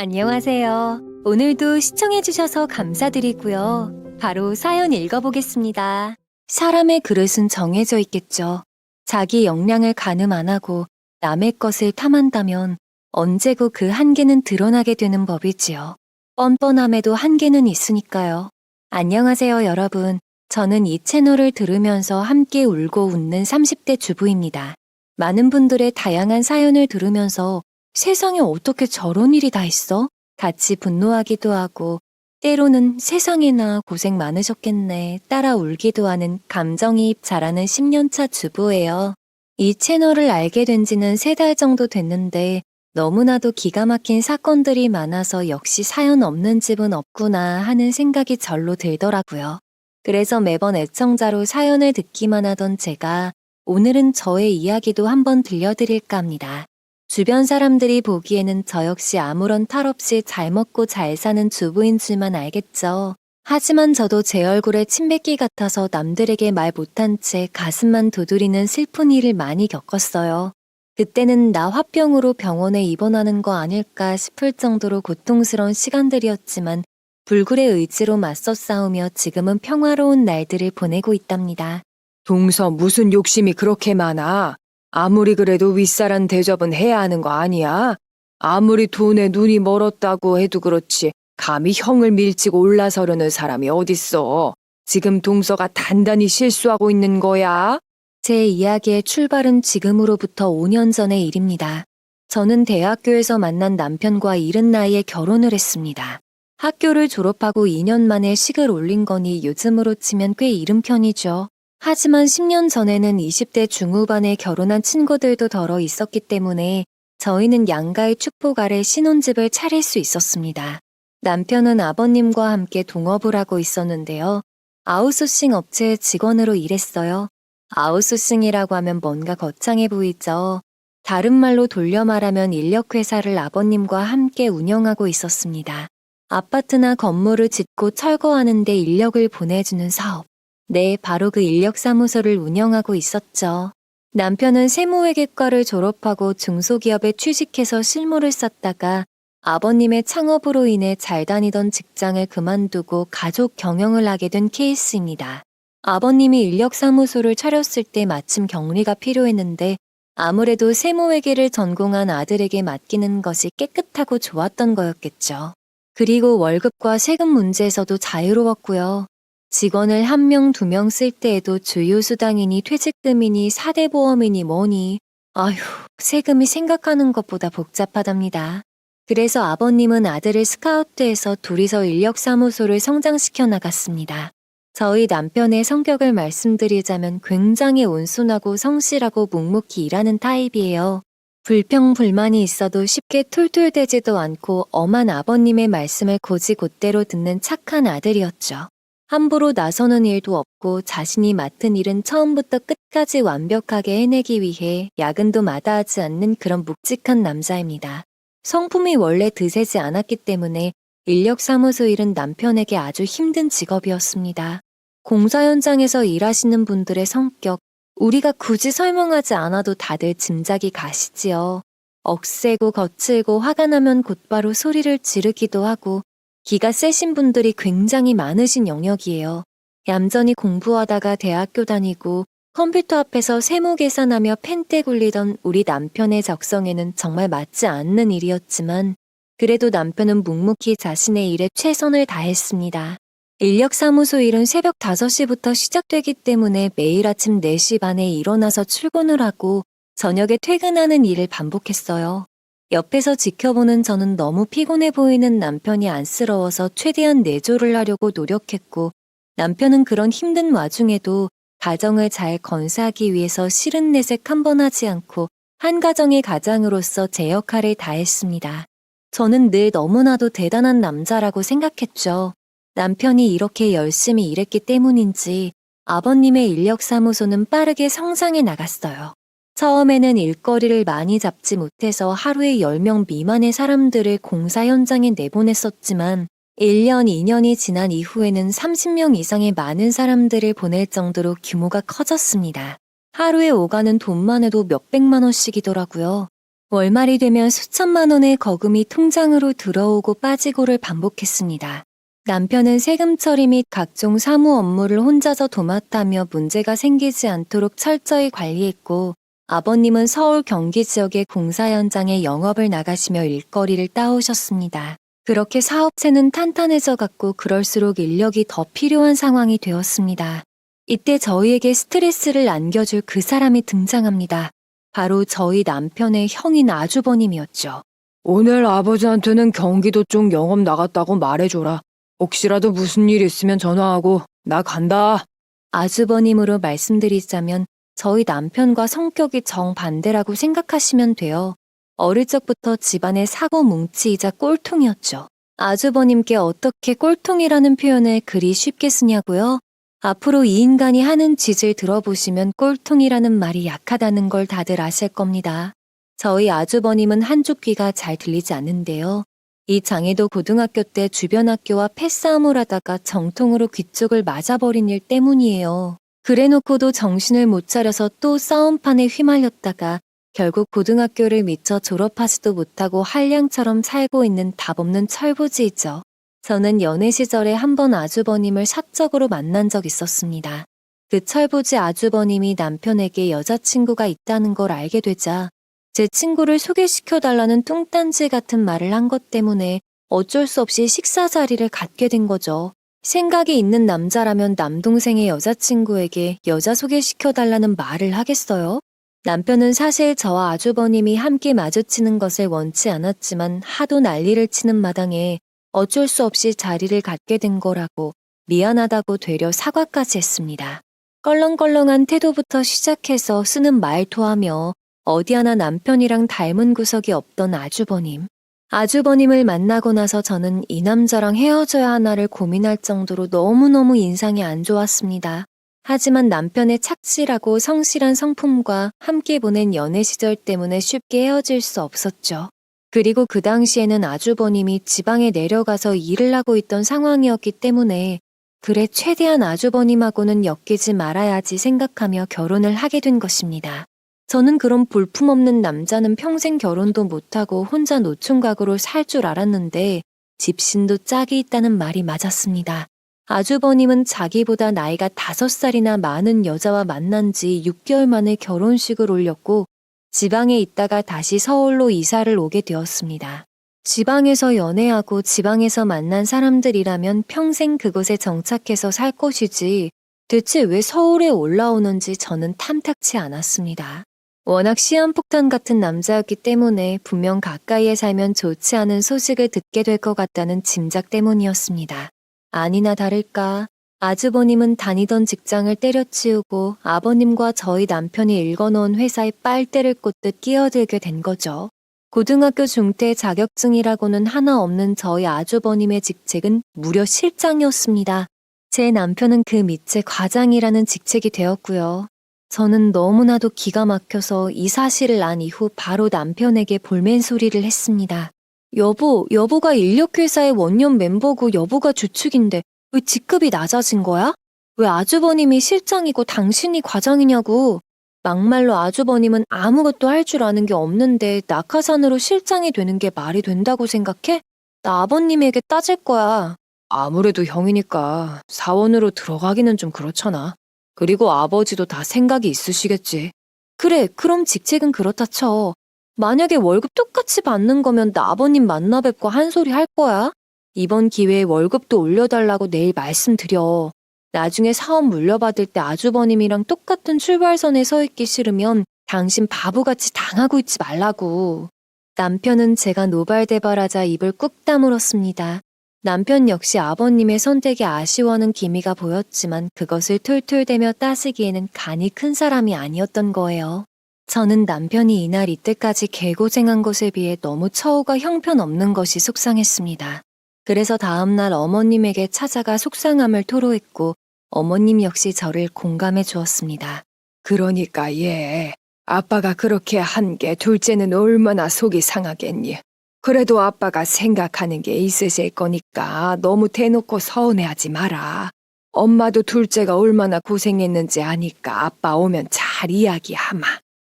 안녕하세요. 오늘도 시청해주셔서 감사드리고요. 바로 사연 읽어보겠습니다. 사람의 그릇은 정해져 있겠죠. 자기 역량을 가늠 안 하고 남의 것을 탐한다면 언제고 그 한계는 드러나게 되는 법이지요. 뻔뻔함에도 한계는 있으니까요. 안녕하세요, 여러분. 저는 이 채널을 들으면서 함께 울고 웃는 30대 주부입니다. 많은 분들의 다양한 사연을 들으면서 세상에 어떻게 저런 일이 다 있어? 같이 분노하기도 하고 때로는 세상에나 고생 많으셨겠네 따라 울기도 하는 감정이입 잘하는 10년차 주부예요. 이 채널을 알게 된 지는 3달 정도 됐는데 너무나도 기가 막힌 사건들이 많아서 역시 사연 없는 집은 없구나 하는 생각이 절로 들더라고요. 그래서 매번 애청자로 사연을 듣기만 하던 제가 오늘은 저의 이야기도 한번 들려드릴까 합니다. 주변 사람들이 보기에는 저 역시 아무런 탈 없이 잘 먹고 잘 사는 주부인 줄만 알겠죠. 하지만 저도 제 얼굴에 침뱉기 같아서 남들에게 말 못한 채 가슴만 두드리는 슬픈 일을 많이 겪었어요. 그때는 나 화병으로 병원에 입원하는 거 아닐까 싶을 정도로 고통스러운 시간들이었지만 불굴의 의지로 맞서 싸우며 지금은 평화로운 날들을 보내고 있답니다. 동서 무슨 욕심이 그렇게 많아? 아무리 그래도 윗사람 대접은 해야 하는 거 아니야? 아무리 돈에 눈이 멀었다고 해도 그렇지 감히 형을 밀치고 올라서려는 사람이 어딨어? 지금 동서가 단단히 실수하고 있는 거야? 제 이야기의 출발은 지금으로부터 5년 전의 일입니다. 저는 대학교에서 만난 남편과 이른 나이에 결혼을 했습니다. 학교를 졸업하고 2년 만에 식을 올린 거니 요즘으로 치면 꽤 이른 편이죠. 하지만 10년 전에는 20대 중후반에 결혼한 친구들도 덜어 있었기 때문에 저희는 양가의 축복 아래 신혼집을 차릴 수 있었습니다. 남편은 아버님과 함께 동업을 하고 있었는데요. 아웃소싱 업체의 직원으로 일했어요. 아웃소싱이라고 하면 뭔가 거창해 보이죠. 다른 말로 돌려 말하면 인력회사를 아버님과 함께 운영하고 있었습니다. 아파트나 건물을 짓고 철거하는데 인력을 보내주는 사업. 네, 바로 그 인력사무소를 운영하고 있었죠. 남편은 세무회계과를 졸업하고 중소기업에 취직해서 실무를 쌓다가 아버님의 창업으로 인해 잘 다니던 직장을 그만두고 가족 경영을 하게 된 케이스입니다. 아버님이 인력사무소를 차렸을 때 마침 격리가 필요했는데 아무래도 세무회계를 전공한 아들에게 맡기는 것이 깨끗하고 좋았던 거였겠죠. 그리고 월급과 세금 문제에서도 자유로웠고요. 직원을 1명, 2명 쓸 때에도 주유수당이니 퇴직금이니 사대보험이니 뭐니 아휴 세금이 생각하는 것보다 복잡하답니다. 그래서 아버님은 아들을 스카우트해서 둘이서 인력사무소를 성장시켜 나갔습니다. 저희 남편의 성격을 말씀드리자면 굉장히 온순하고 성실하고 묵묵히 일하는 타입이에요. 불평불만이 있어도 쉽게 툴툴대지도 않고 엄한 아버님의 말씀을 곧이곧대로 듣는 착한 아들이었죠. 함부로 나서는 일도 없고 자신이 맡은 일은 처음부터 끝까지 완벽하게 해내기 위해 야근도 마다하지 않는 그런 묵직한 남자입니다. 성품이 원래 드세지 않았기 때문에 인력사무소 일은 남편에게 아주 힘든 직업이었습니다. 공사 현장에서 일하시는 분들의 성격, 우리가 굳이 설명하지 않아도 다들 짐작이 가시지요. 억세고 거칠고 화가 나면 곧바로 소리를 지르기도 하고 기가 세신 분들이 굉장히 많으신 영역이에요. 얌전히 공부하다가 대학교 다니고 컴퓨터 앞에서 세무 계산하며 펜대 굴리던 우리 남편의 적성에는 정말 맞지 않는 일이었지만 그래도 남편은 묵묵히 자신의 일에 최선을 다했습니다. 인력사무소 일은 새벽 5시부터 시작되기 때문에 매일 아침 4시 반에 일어나서 출근을 하고 저녁에 퇴근하는 일을 반복했어요. 옆에서 지켜보는 저는 너무 피곤해 보이는 남편이 안쓰러워서 최대한 내조를 하려고 노력했고 남편은 그런 힘든 와중에도 가정을 잘 건사하기 위해서 싫은 내색 한 번 하지 않고 한 가정의 가장으로서 제 역할을 다했습니다. 저는 늘 너무나도 대단한 남자라고 생각했죠. 남편이 이렇게 열심히 일했기 때문인지 아버님의 인력사무소는 빠르게 성장해 나갔어요. 처음에는 일거리를 많이 잡지 못해서 하루에 10명 미만의 사람들을 공사 현장에 내보냈었지만 1년, 2년이 지난 이후에는 30명 이상의 많은 사람들을 보낼 정도로 규모가 커졌습니다. 하루에 오가는 돈만 해도 몇백만 원씩이더라고요. 월말이 되면 수천만 원의 거금이 통장으로 들어오고 빠지고를 반복했습니다. 남편은 세금 처리 및 각종 사무 업무를 혼자서 도맡아며 문제가 생기지 않도록 철저히 관리했고, 아버님은 서울 경기 지역의 공사 현장에 영업을 나가시며 일거리를 따오셨습니다. 그렇게 사업체는 탄탄해져 갔고 그럴수록 인력이 더 필요한 상황이 되었습니다. 이때 저희에게 스트레스를 안겨줄 그 사람이 등장합니다. 바로 저희 남편의 형인 아주버님이었죠. 오늘 아버지한테는 경기도 쪽 영업 나갔다고 말해줘라. 혹시라도 무슨 일 있으면 전화하고 나 간다. 아주버님으로 말씀드리자면 저희 남편과 성격이 정반대라고 생각하시면 돼요. 어릴 적부터 집안의 사고 뭉치이자 꼴통이었죠. 아주버님께 어떻게 꼴통이라는 표현을 그리 쉽게 쓰냐고요? 앞으로 이 인간이 하는 짓을 들어보시면 꼴통이라는 말이 약하다는 걸 다들 아실 겁니다. 저희 아주버님은 한쪽 귀가 잘 들리지 않는데요. 이 장애도 고등학교 때 주변 학교와 패싸움을 하다가 정통으로 귀 쪽을 맞아버린 일 때문이에요. 그래놓고도 정신을 못 차려서 또 싸움판에 휘말렸다가 결국 고등학교를 미처 졸업하지도 못하고 한량처럼 살고 있는 답없는 철부지이죠. 저는 연애 시절에 한 번 아주버님을 사적으로 만난 적 있었습니다. 그 철부지 아주버님이 남편에게 여자친구가 있다는 걸 알게 되자 제 친구를 소개시켜달라는 뚱딴지 같은 말을 한 것 때문에 어쩔 수 없이 식사 자리를 갖게 된 거죠. 생각이 있는 남자라면 남동생의 여자친구에게 여자 소개시켜달라는 말을 하겠어요? 남편은 사실 저와 아주버님이 함께 마주치는 것을 원치 않았지만 하도 난리를 치는 마당에 어쩔 수 없이 자리를 갖게 된 거라고 미안하다고 되려 사과까지 했습니다. 껄렁껄렁한 태도부터 시작해서 쓰는 말투하며 어디 하나 남편이랑 닮은 구석이 없던 아주버님. 아주버님을 만나고 나서 저는 이 남자랑 헤어져야 하나를 고민할 정도로 너무너무 인상이 안 좋았습니다. 하지만 남편의 착실하고 성실한 성품과 함께 보낸 연애 시절 때문에 쉽게 헤어질 수 없었죠. 그리고 그 당시에는 아주버님이 지방에 내려가서 일을 하고 있던 상황이었기 때문에 그래 최대한 아주버님하고는 엮이지 말아야지 생각하며 결혼을 하게 된 것입니다. 저는 그런 볼품없는 남자는 평생 결혼도 못하고 혼자 노총각으로 살 줄 알았는데 집신도 짝이 있다는 말이 맞았습니다. 아주버님은 자기보다 나이가 5살이나 많은 여자와 만난 지 6개월 만에 결혼식을 올렸고 지방에 있다가 다시 서울로 이사를 오게 되었습니다. 지방에서 연애하고 지방에서 만난 사람들이라면 평생 그곳에 정착해서 살 것이지 대체 왜 서울에 올라오는지 저는 탐탁치 않았습니다. 워낙 시한폭탄 같은 남자였기 때문에 분명 가까이에 살면 좋지 않은 소식을 듣게 될 것 같다는 짐작 때문이었습니다. 아니나 다를까 아주버님은 다니던 직장을 때려치우고 아버님과 저희 남편이 읽어놓은 회사에 빨대를 꽂듯 끼어들게 된 거죠. 고등학교 중퇴 자격증이라고는 하나 없는 저희 아주버님의 직책은 무려 실장이었습니다. 제 남편은 그 밑에 과장이라는 직책이 되었고요. 저는 너무나도 기가 막혀서 이 사실을 안 이후 바로 남편에게 볼멘 소리를 했습니다. 여보가 인력회사의 원년 멤버고 여보가 주축인데 왜 직급이 낮아진 거야? 왜 아주버님이 실장이고 당신이 과장이냐고. 막말로 아주버님은 아무것도 할 줄 아는 게 없는데 낙하산으로 실장이 되는 게 말이 된다고 생각해? 나 아버님에게 따질 거야. 아무래도 형이니까 사원으로 들어가기는 좀 그렇잖아. 그리고 아버지도 다 생각이 있으시겠지. 그래, 그럼 직책은 그렇다 쳐. 만약에 월급 똑같이 받는 거면 나 아버님 만나 뵙고 한 소리 할 거야? 이번 기회에 월급도 올려달라고 내일 말씀드려. 나중에 사업 물려받을 때 아주버님이랑 똑같은 출발선에 서 있기 싫으면 당신 바보같이 당하고 있지 말라고. 남편은 제가 노발대발하자 입을 꾹 다물었습니다. 남편 역시 아버님의 선택에 아쉬워하는 기미가 보였지만 그것을 툴툴대며 따지기에는 간이 큰 사람이 아니었던 거예요. 저는 남편이 이날 이때까지 개고생한 것에 비해 너무 처우가 형편없는 것이 속상했습니다. 그래서 다음날 어머님에게 찾아가 속상함을 토로했고 어머님 역시 저를 공감해 주었습니다. 그러니까 얘 아빠가 그렇게 한 게 둘째는 얼마나 속이 상하겠니. 그래도 아빠가 생각하는 게 있으실 거니까 너무 대놓고 서운해하지 마라. 엄마도 둘째가 얼마나 고생했는지 아니까 아빠 오면 잘 이야기하마.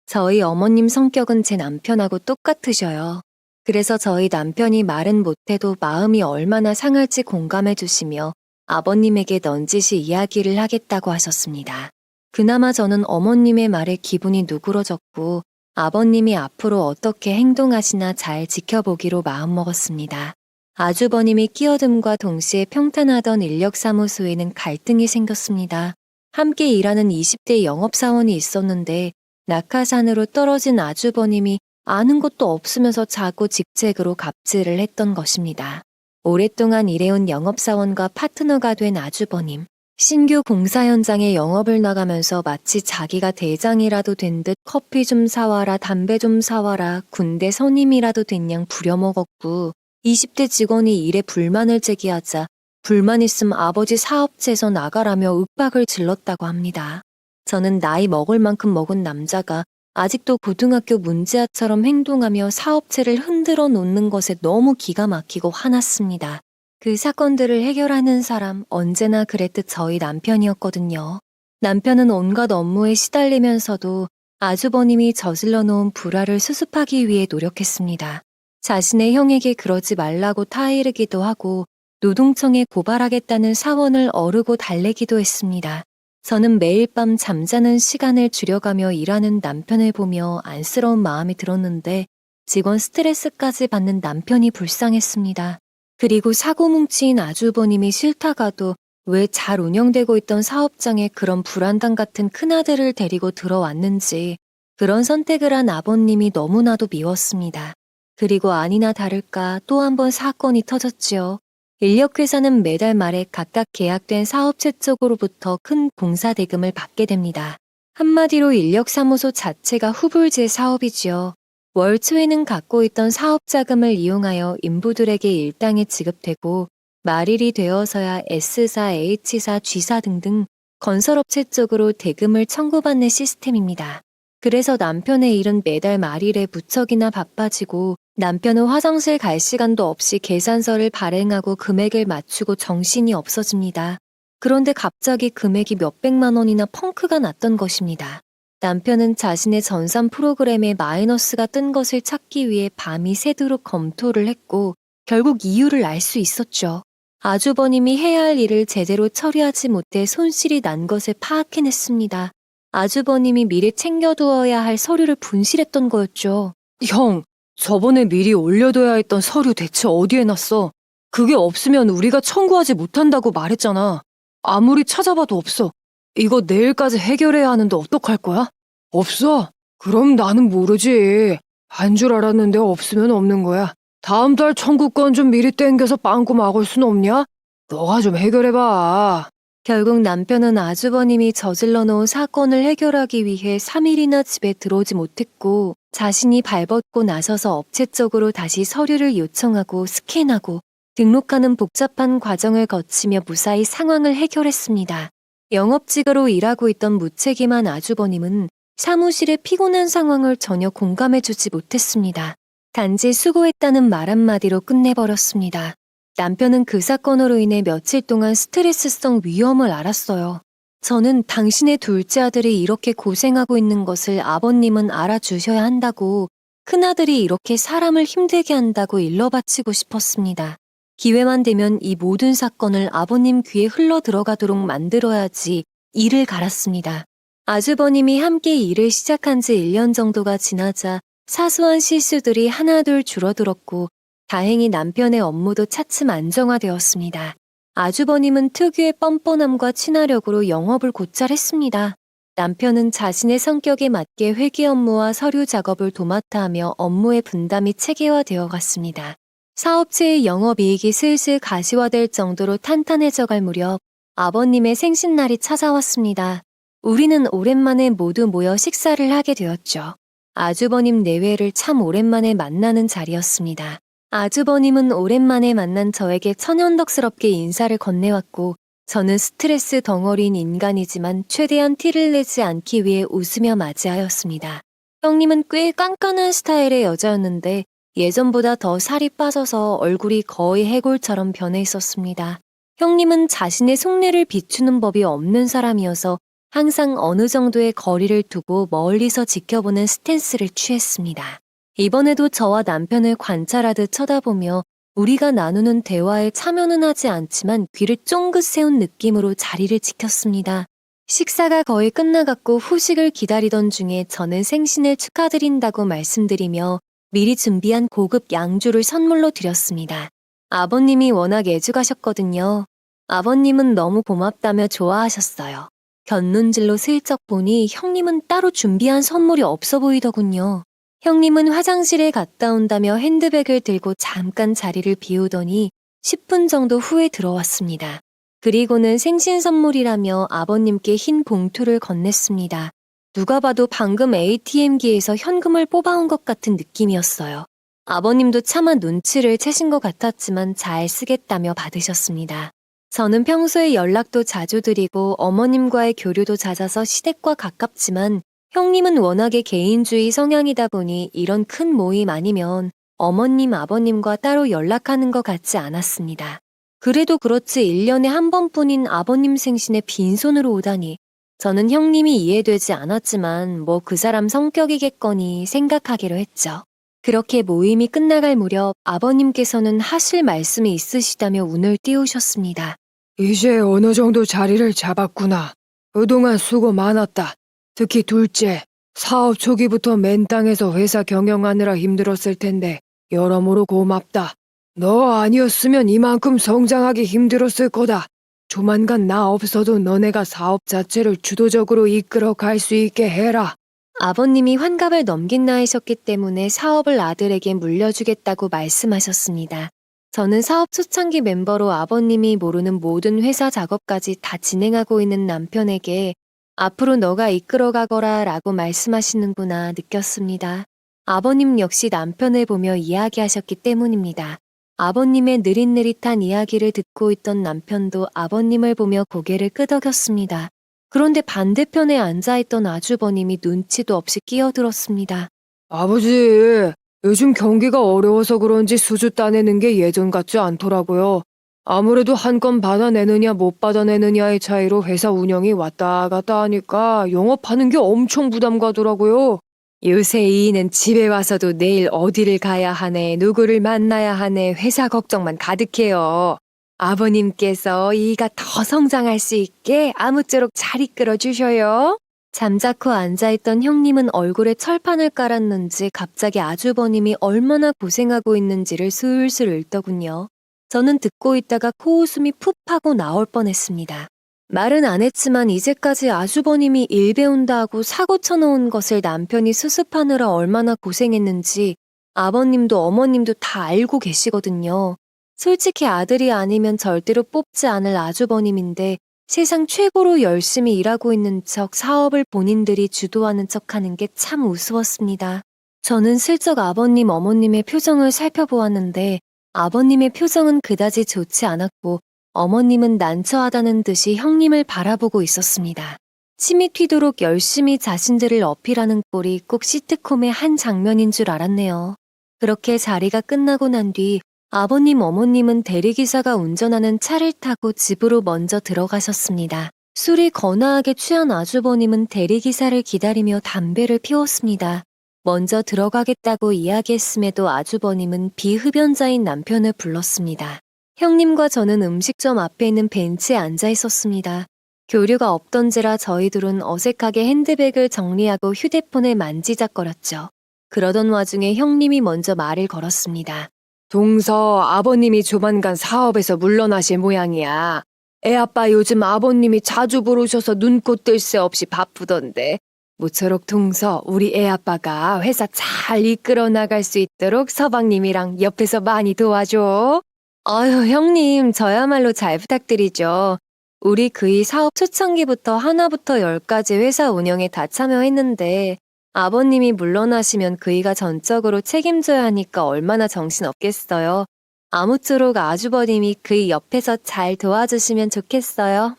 저희 어머님 성격은 제 남편하고 똑같으셔요. 그래서 저희 남편이 말은 못해도 마음이 얼마나 상할지 공감해 주시며 아버님에게 넌지시 이야기를 하겠다고 하셨습니다. 그나마 저는 어머님의 말에 기분이 누그러졌고 아버님이 앞으로 어떻게 행동하시나 잘 지켜보기로 마음먹었습니다. 아주버님이 끼어듦과 동시에 평탄하던 인력사무소에는 갈등이 생겼습니다. 함께 일하는 20대 영업사원이 있었는데 낙하산으로 떨어진 아주버님이 아는 것도 없으면서 자꾸 직책으로 갑질을 했던 것입니다. 오랫동안 일해온 영업사원과 파트너가 된 아주버님. 신규 공사 현장에 영업을 나가면서 마치 자기가 대장이라도 된 듯 커피 좀 사와라, 담배 좀 사와라, 군대 선임이라도 된 양 부려먹었고 20대 직원이 일에 불만을 제기하자 불만 있음 아버지 사업체에서 나가라며 윽박을 질렀다고 합니다. 저는 나이 먹을 만큼 먹은 남자가 아직도 고등학교 문제아처럼 행동하며 사업체를 흔들어 놓는 것에 너무 기가 막히고 화났습니다. 그 사건들을 해결하는 사람 언제나 그랬듯 저희 남편이었거든요. 남편은 온갖 업무에 시달리면서도 아주버님이 저질러 놓은 불화를 수습하기 위해 노력했습니다. 자신의 형에게 그러지 말라고 타이르기도 하고 노동청에 고발하겠다는 사원을 어르고 달래기도 했습니다. 저는 매일 밤 잠자는 시간을 줄여가며 일하는 남편을 보며 안쓰러운 마음이 들었는데 직원 스트레스까지 받는 남편이 불쌍했습니다. 그리고 사고뭉치인 아주버님이 싫다가도 왜 잘 운영되고 있던 사업장에 그런 불안당 같은 큰아들을 데리고 들어왔는지 그런 선택을 한 아버님이 너무나도 미웠습니다. 그리고 아니나 다를까 또 한 번 사건이 터졌지요. 인력회사는 매달 말에 각각 계약된 사업체 쪽으로부터 큰 공사 대금을 받게 됩니다. 한마디로 인력사무소 자체가 후불제 사업이지요. 월 초에는 갖고 있던 사업 자금을 이용하여 인부들에게 일당이 지급되고 말일이 되어서야 S사, H사, G사 등등 건설업체 쪽으로 대금을 청구받는 시스템입니다. 그래서 남편의 일은 매달 말일에 무척이나 바빠지고 남편은 화장실 갈 시간도 없이 계산서를 발행하고 금액을 맞추고 정신이 없어집니다. 그런데 갑자기 금액이 몇백만 원이나 펑크가 났던 것입니다. 남편은 자신의 전산 프로그램에 마이너스가 뜬 것을 찾기 위해 밤이 새도록 검토를 했고 결국 이유를 알 수 있었죠. 아주버님이 해야 할 일을 제대로 처리하지 못해 손실이 난 것을 파악해냈습니다. 아주버님이 미리 챙겨두어야 할 서류를 분실했던 거였죠. 형, 저번에 미리 올려둬야 했던 서류 대체 어디에 놨어? 그게 없으면 우리가 청구하지 못한다고 말했잖아. 아무리 찾아봐도 없어. 이거 내일까지 해결해야 하는데 어떡할 거야? 없어? 그럼 나는 모르지. 안 줄 알았는데 없으면 없는 거야. 다음 달 청구권 좀 미리 땡겨서 빵꾸 막을 순 없냐? 너가 좀 해결해봐. 결국 남편은 아주버님이 저질러 놓은 사건을 해결하기 위해 3일이나 집에 들어오지 못했고 자신이 발벗고 나서서 업체 쪽으로 다시 서류를 요청하고 스캔하고 등록하는 복잡한 과정을 거치며 무사히 상황을 해결했습니다. 영업직으로 일하고 있던 무책임한 아주버님은 사무실의 피곤한 상황을 전혀 공감해주지 못했습니다. 단지 수고했다는 말 한마디로 끝내버렸습니다. 남편은 그 사건으로 인해 며칠 동안 스트레스성 위험을 알았어요. 저는 당신의 둘째 아들이 이렇게 고생하고 있는 것을 아버님은 알아주셔야 한다고, 큰아들이 이렇게 사람을 힘들게 한다고 일러바치고 싶었습니다. 기회만 되면 이 모든 사건을 아버님 귀에 흘러 들어가도록 만들어야지 이를 갈았습니다. 아주버님이 함께 일을 시작한 지 1년 정도가 지나자 사소한 실수들이 하나둘 줄어들었고 다행히 남편의 업무도 차츰 안정화되었습니다. 아주버님은 특유의 뻔뻔함과 친화력으로 영업을 곧잘 했습니다. 남편은 자신의 성격에 맞게 회계 업무와 서류 작업을 도맡아 하며 업무의 분담이 체계화되어 갔습니다. 사업체의 영업이익이 슬슬 가시화될 정도로 탄탄해져 갈 무렵 아버님의 생신날이 찾아왔습니다. 우리는 오랜만에 모두 모여 식사를 하게 되었죠. 아주버님 내외를 참 오랜만에 만나는 자리였습니다. 아주버님은 오랜만에 만난 저에게 천연덕스럽게 인사를 건네왔고 저는 스트레스 덩어리인 인간이지만 최대한 티를 내지 않기 위해 웃으며 맞이하였습니다. 형님은 꽤 깐깐한 스타일의 여자였는데 예전보다 더 살이 빠져서 얼굴이 거의 해골처럼 변해 있었습니다. 형님은 자신의 속내를 비추는 법이 없는 사람이어서 항상 어느 정도의 거리를 두고 멀리서 지켜보는 스탠스를 취했습니다. 이번에도 저와 남편을 관찰하듯 쳐다보며 우리가 나누는 대화에 참여는 하지 않지만 귀를 쫑긋 세운 느낌으로 자리를 지켰습니다. 식사가 거의 끝나갔고 후식을 기다리던 중에 저는 생신을 축하드린다고 말씀드리며 미리 준비한 고급 양주를 선물로 드렸습니다. 아버님이 워낙 애주가셨거든요. 아버님은 너무 고맙다며 좋아하셨어요. 곁눈질로 슬쩍 보니 형님은 따로 준비한 선물이 없어 보이더군요. 형님은 화장실에 갔다 온다며 핸드백을 들고 잠깐 자리를 비우더니 10분 정도 후에 들어왔습니다. 그리고는 생신 선물이라며 아버님께 흰 봉투를 건넸습니다. 누가 봐도 방금 ATM기에서 현금을 뽑아온 것 같은 느낌이었어요. 아버님도 차마 눈치를 채신 것 같았지만 잘 쓰겠다며 받으셨습니다. 저는 평소에 연락도 자주 드리고 어머님과의 교류도 잦아서 시댁과 가깝지만 형님은 워낙에 개인주의 성향이다 보니 이런 큰 모임 아니면 어머님, 아버님과 따로 연락하는 것 같지 않았습니다. 그래도 그렇지 1년에 한 번뿐인 아버님 생신에 빈손으로 오다니 저는 형님이 이해되지 않았지만 뭐 그 사람 성격이겠거니 생각하기로 했죠. 그렇게 모임이 끝나갈 무렵 아버님께서는 하실 말씀이 있으시다며 운을 띄우셨습니다. 이제 어느 정도 자리를 잡았구나. 그동안 수고 많았다. 특히 둘째, 사업 초기부터 맨 땅에서 회사 경영하느라 힘들었을 텐데 여러모로 고맙다. 너 아니었으면 이만큼 성장하기 힘들었을 거다. 조만간 나 없어도 너네가 사업 자체를 주도적으로 이끌어 갈 수 있게 해라. 아버님이 환갑을 넘긴 나이셨기 때문에 사업을 아들에게 물려주겠다고 말씀하셨습니다. 저는 사업 초창기 멤버로 아버님이 모르는 모든 회사 작업까지 다 진행하고 있는 남편에게 앞으로 너가 이끌어가거라 라고 말씀하시는구나 느꼈습니다. 아버님 역시 남편을 보며 이야기하셨기 때문입니다. 아버님의 느릿느릿한 이야기를 듣고 있던 남편도 아버님을 보며 고개를 끄덕였습니다. 그런데 반대편에 앉아있던 아주버님이 눈치도 없이 끼어들었습니다. 아버지, 요즘 경기가 어려워서 그런지 수주 따내는 게 예전 같지 않더라고요. 아무래도 한 건 받아내느냐 못 받아내느냐의 차이로 회사 운영이 왔다 갔다 하니까 영업하는 게 엄청 부담 가더라고요. 요새 이인은 집에 와서도 내일 어디를 가야 하네, 누구를 만나야 하네, 회사 걱정만 가득해요. 아버님께서 이가 더 성장할 수 있게 아무쪼록 잘 이끌어 주셔요. 잠자코 앉아있던 형님은 얼굴에 철판을 깔았는지 갑자기 아주버님이 얼마나 고생하고 있는지를 슬슬 읊더군요. 저는 듣고 있다가 코웃음이 푹 하고 나올 뻔했습니다. 말은 안 했지만 이제까지 아주버님이 일 배운다 하고 사고 쳐놓은 것을 남편이 수습하느라 얼마나 고생했는지 아버님도 어머님도 다 알고 계시거든요. 솔직히 아들이 아니면 절대로 뽑지 않을 아주버님인데 세상 최고로 열심히 일하고 있는 척 사업을 본인들이 주도하는 척하는 게 참 우스웠습니다. 저는 슬쩍 아버님, 어머님의 표정을 살펴보았는데 아버님의 표정은 그다지 좋지 않았고 어머님은 난처하다는 듯이 형님을 바라보고 있었습니다. 침이 튀도록 열심히 자신들을 어필하는 꼴이 꼭 시트콤의 한 장면인 줄 알았네요. 그렇게 자리가 끝나고 난 뒤 아버님, 어머님은 대리기사가 운전하는 차를 타고 집으로 먼저 들어가셨습니다. 술이 거나하게 취한 아주버님은 대리기사를 기다리며 담배를 피웠습니다. 먼저 들어가겠다고 이야기했음에도 아주버님은 비흡연자인 남편을 불렀습니다. 형님과 저는 음식점 앞에 있는 벤치에 앉아 있었습니다. 교류가 없던지라 저희들은 어색하게 핸드백을 정리하고 휴대폰을 만지작거렸죠. 그러던 와중에 형님이 먼저 말을 걸었습니다. 동서, 아버님이 조만간 사업에서 물러나실 모양이야. 애아빠 요즘 아버님이 자주 부르셔서 눈코 뜰 새 없이 바쁘던데. 모쪼록 동서, 우리 애아빠가 회사 잘 이끌어 나갈 수 있도록 서방님이랑 옆에서 많이 도와줘. 아유, 형님, 저야말로 잘 부탁드리죠. 우리 그이 사업 초창기부터 하나부터 열까지 회사 운영에 다 참여했는데 아버님이 물러나시면 그이가 전적으로 책임져야 하니까 얼마나 정신없겠어요. 아무쪼록 아주버님이 그이 옆에서 잘 도와주시면 좋겠어요.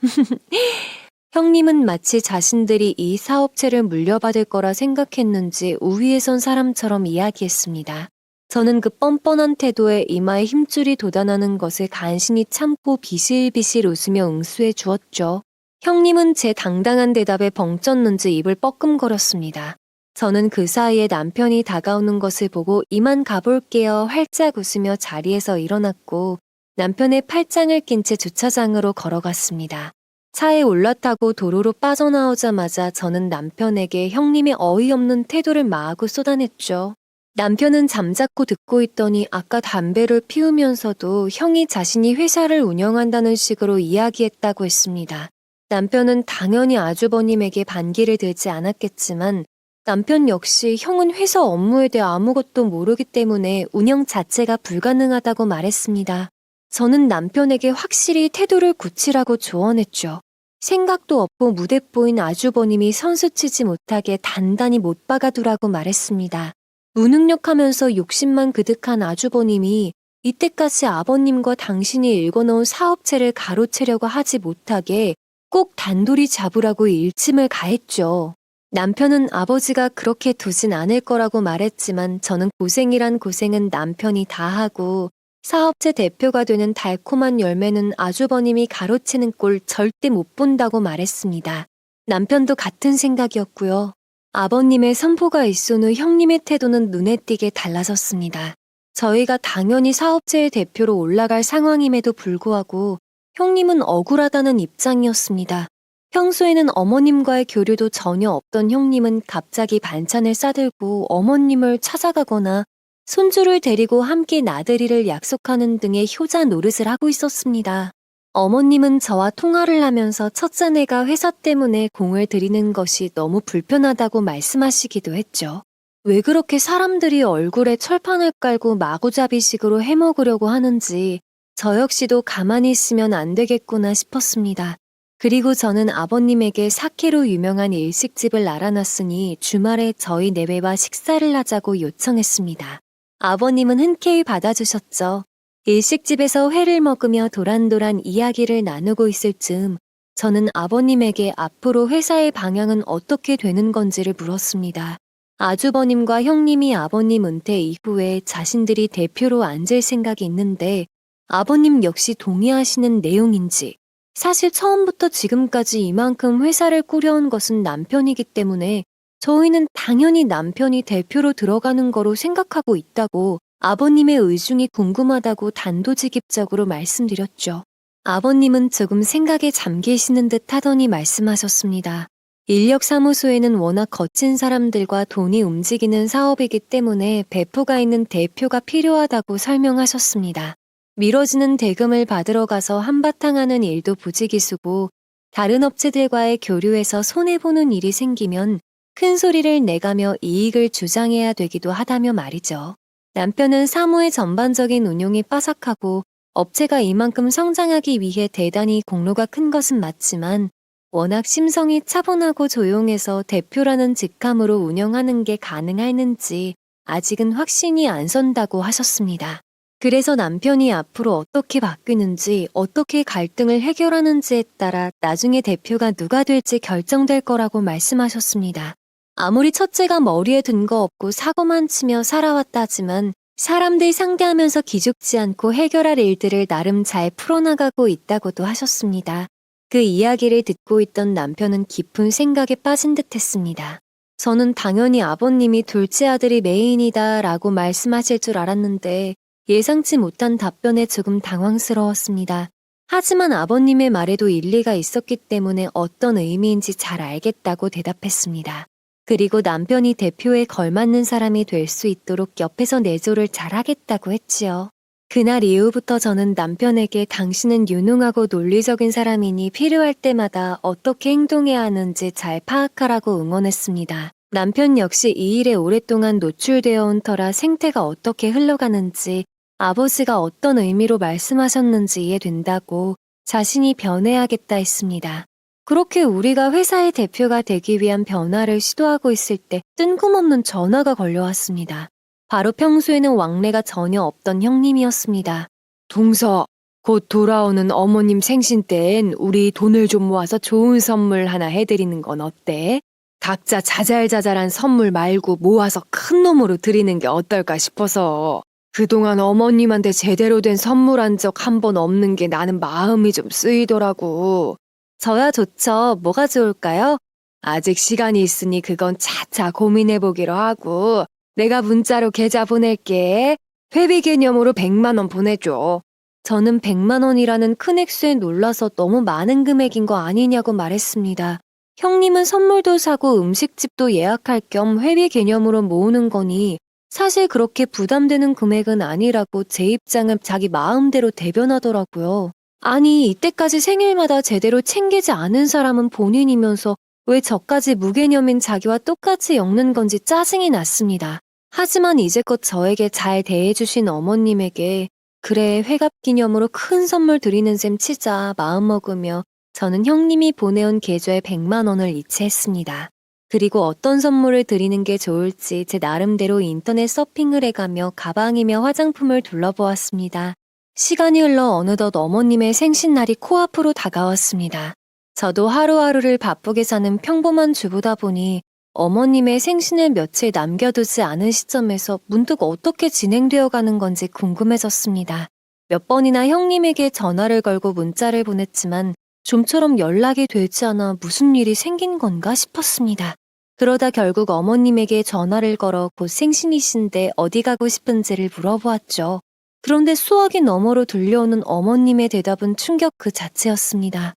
형님은 마치 자신들이 이 사업체를 물려받을 거라 생각했는지 우위에 선 사람처럼 이야기했습니다. 저는 그 뻔뻔한 태도에 이마에 힘줄이 돋아나는 것을 간신히 참고 비실비실 웃으며 응수해 주었죠. 형님은 제 당당한 대답에 벙쪘는지 입을 뻐끔거렸습니다. 저는 그 사이에 남편이 다가오는 것을 보고 이만 가볼게요 활짝 웃으며 자리에서 일어났고 남편의 팔짱을 낀 채 주차장으로 걸어갔습니다. 차에 올라타고 도로로 빠져나오자마자 저는 남편에게 형님의 어이없는 태도를 마구 쏟아냈죠. 남편은 잠자코 듣고 있더니 아까 담배를 피우면서도 형이 자신이 회사를 운영한다는 식으로 이야기했다고 했습니다. 남편은 당연히 아주버님에게 반기를 들지 않았겠지만 남편 역시 형은 회사 업무에 대해 아무것도 모르기 때문에 운영 자체가 불가능하다고 말했습니다. 저는 남편에게 확실히 태도를 굳히라고 조언했죠. 생각도 없고 무대뽀인 아주버님이 선수치지 못하게 단단히 못 박아두라고 말했습니다. 무능력하면서 욕심만 그득한 아주버님이 이때까지 아버님과 당신이 읽어놓은 사업체를 가로채려고 하지 못하게 꼭 단돌이 잡으라고 일침을 가했죠. 남편은 아버지가 그렇게 두진 않을 거라고 말했지만 저는 고생이란 고생은 남편이 다 하고 사업체 대표가 되는 달콤한 열매는 아주버님이 가로채는 꼴 절대 못 본다고 말했습니다. 남편도 같은 생각이었고요. 아버님의 선포가 있은 후 형님의 태도는 눈에 띄게 달라졌습니다. 저희가 당연히 사업체의 대표로 올라갈 상황임에도 불구하고 형님은 억울하다는 입장이었습니다. 평소에는 어머님과의 교류도 전혀 없던 형님은 갑자기 반찬을 싸들고 어머님을 찾아가거나 손주를 데리고 함께 나들이를 약속하는 등의 효자 노릇을 하고 있었습니다. 어머님은 저와 통화를 하면서 첫째내가 회사 때문에 공을 들이는 것이 너무 불편하다고 말씀하시기도 했죠. 왜 그렇게 사람들이 얼굴에 철판을 깔고 마구잡이식으로 해먹으려고 하는지 저 역시도 가만히 있으면 안 되겠구나 싶었습니다. 그리고 저는 아버님에게 사케로 유명한 일식집을 알아놨으니 주말에 저희 내외와 식사를 하자고 요청했습니다. 아버님은 흔쾌히 받아주셨죠. 일식집에서 회를 먹으며 도란도란 이야기를 나누고 있을 즈음 저는 아버님에게 앞으로 회사의 방향은 어떻게 되는 건지를 물었습니다. 아주버님과 형님이 아버님 은퇴 이후에 자신들이 대표로 앉을 생각이 있는데 아버님 역시 동의하시는 내용인지 사실 처음부터 지금까지 이만큼 회사를 꾸려온 것은 남편이기 때문에 저희는 당연히 남편이 대표로 들어가는 거로 생각하고 있다고 아버님의 의중이 궁금하다고 단도직입적으로 말씀드렸죠. 아버님은 조금 생각에 잠기시는 듯 하더니 말씀하셨습니다. 인력사무소에는 워낙 거친 사람들과 돈이 움직이는 사업이기 때문에 배포가 있는 대표가 필요하다고 설명하셨습니다. 미뤄지는 대금을 받으러 가서 한바탕 하는 일도 부지기수고 다른 업체들과의 교류에서 손해보는 일이 생기면 큰 소리를 내가며 이익을 주장해야 되기도 하다며 말이죠. 남편은 사무의 전반적인 운용이 빠삭하고 업체가 이만큼 성장하기 위해 대단히 공로가 큰 것은 맞지만 워낙 심성이 차분하고 조용해서 대표라는 직함으로 운영하는 게 가능할는지 아직은 확신이 안 선다고 하셨습니다. 그래서 남편이 앞으로 어떻게 바뀌는지 어떻게 갈등을 해결하는지에 따라 나중에 대표가 누가 될지 결정될 거라고 말씀하셨습니다. 아무리 첫째가 머리에 든 거 없고 사고만 치며 살아왔다지만 사람들 상대하면서 기죽지 않고 해결할 일들을 나름 잘 풀어나가고 있다고도 하셨습니다. 그 이야기를 듣고 있던 남편은 깊은 생각에 빠진 듯 했습니다. 저는 당연히 아버님이 둘째 아들이 메인이다 라고 말씀하실 줄 알았는데 예상치 못한 답변에 조금 당황스러웠습니다. 하지만 아버님의 말에도 일리가 있었기 때문에 어떤 의미인지 잘 알겠다고 대답했습니다. 그리고 남편이 대표에 걸맞는 사람이 될 수 있도록 옆에서 내조를 잘하겠다고 했지요. 그날 이후부터 저는 남편에게 당신은 유능하고 논리적인 사람이니 필요할 때마다 어떻게 행동해야 하는지 잘 파악하라고 응원했습니다. 남편 역시 이 일에 오랫동안 노출되어 온 터라 생태가 어떻게 흘러가는지 아버지가 어떤 의미로 말씀하셨는지 이해된다고 자신이 변해야겠다 했습니다. 그렇게 우리가 회사의 대표가 되기 위한 변화를 시도하고 있을 때 뜬금없는 전화가 걸려왔습니다. 바로 평소에는 왕래가 전혀 없던 형님이었습니다. 동서, 곧 돌아오는 어머님 생신 때엔 우리 돈을 좀 모아서 좋은 선물 하나 해드리는 건 어때? 각자 자잘자잘한 선물 말고 모아서 큰 놈으로 드리는 게 어떨까 싶어서. 그동안 어머님한테 제대로 된 선물한 적 한 번 없는 게 나는 마음이 좀 쓰이더라고. 저야 좋죠. 뭐가 좋을까요? 아직 시간이 있으니 그건 차차 고민해보기로 하고, 내가 문자로 계좌 보낼게. 회비 개념으로 100만 원 보내줘. 저는 100만 원이라는 큰 액수에 놀라서 너무 많은 금액인 거 아니냐고 말했습니다. 형님은 선물도 사고 음식집도 예약할 겸 회비 개념으로 모으는 거니 사실 그렇게 부담되는 금액은 아니라고 제 입장을 자기 마음대로 대변하더라고요. 아니, 이때까지 생일마다 제대로 챙기지 않은 사람은 본인이면서 왜 저까지 무개념인 자기와 똑같이 엮는 건지 짜증이 났습니다. 하지만 이제껏 저에게 잘 대해주신 어머님에게 그래, 회갑 기념으로 큰 선물 드리는 셈 치자 마음먹으며 저는 형님이 보내온 계좌에 100만 원을 이체했습니다. 그리고 어떤 선물을 드리는 게 좋을지 제 나름대로 인터넷 서핑을 해가며 가방이며 화장품을 둘러보았습니다. 시간이 흘러 어느덧 어머님의 생신날이 코앞으로 다가왔습니다. 저도 하루하루를 바쁘게 사는 평범한 주부다 보니 어머님의 생신을 며칠 남겨두지 않은 시점에서 문득 어떻게 진행되어 가는 건지 궁금해졌습니다. 몇 번이나 형님에게 전화를 걸고 문자를 보냈지만 좀처럼 연락이 되지 않아 무슨 일이 생긴 건가 싶었습니다. 그러다 결국 어머님에게 전화를 걸어 곧 생신이신데 어디 가고 싶은지를 물어보았죠. 그런데 수화기 너머로 들려오는 어머님의 대답은 충격 그 자체였습니다.